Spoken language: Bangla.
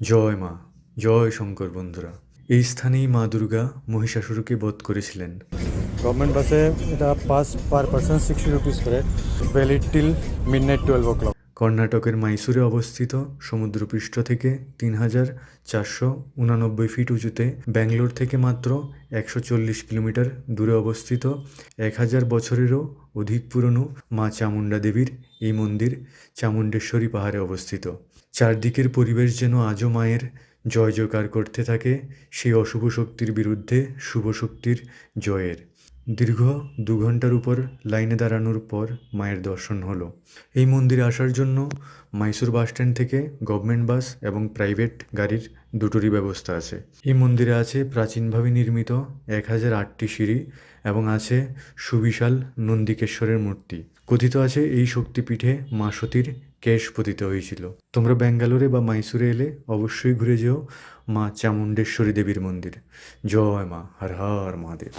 জয় মা, জয় শঙ্কর বন্ধুরা। এই স্থানেই মা দুর্গা মহিষাসুরকে বধ করেছিলেন। গভর্নমেন্ট বাসে এটা পাস পার পার্সন 60 রুপিস করে, ভ্যালিড টিল মিডনাইট 12 o'clock। কর্ণাটকের মাইসুরে অবস্থিত সমুদ্রপৃষ্ঠ থেকে 3,489 ফিট উঁচুতে, ব্যাঙ্গালোর থেকে মাত্র 140 কিলোমিটার দূরে অবস্থিত 1,000 বছরেরও অধিক পুরনো মা চামুণ্ডা দেবীর এই মন্দির চামুণ্ডেশ্বরী পাহাড়ে অবস্থিত। চারদিকের পরিবেশ যেন আজও মায়ের জয় জয়কার করতে থাকে, সেই অশুভ শক্তির বিরুদ্ধে শুভ শক্তির জয়ের। দীর্ঘ 2 ঘন্টার উপর লাইনে দাঁড়ানোর পর মায়ের দর্শন হলো। এই মন্দিরে আসার জন্য মাইসুর বাসস্ট্যান্ড থেকে গভর্নমেন্ট বাস এবং প্রাইভেট গাড়ির দুটোরই ব্যবস্থা আছে। এই মন্দিরে আছে প্রাচীনভাবে নির্মিত 1008টি সিঁড়ি এবং আছে সুবিশাল নন্দিকেশ্বরের মূর্তি। কথিত আছে এই শক্তিপীঠে মা সতীর কেশ পতিত হয়েছিল। তোমরা ব্যাঙ্গালোরে বা মাইসুরে এলে অবশ্যই ঘুরে যেও মা চামুণ্ডেশ্বরী দেবীর মন্দির। জয় মা, হর হর মহাদেব।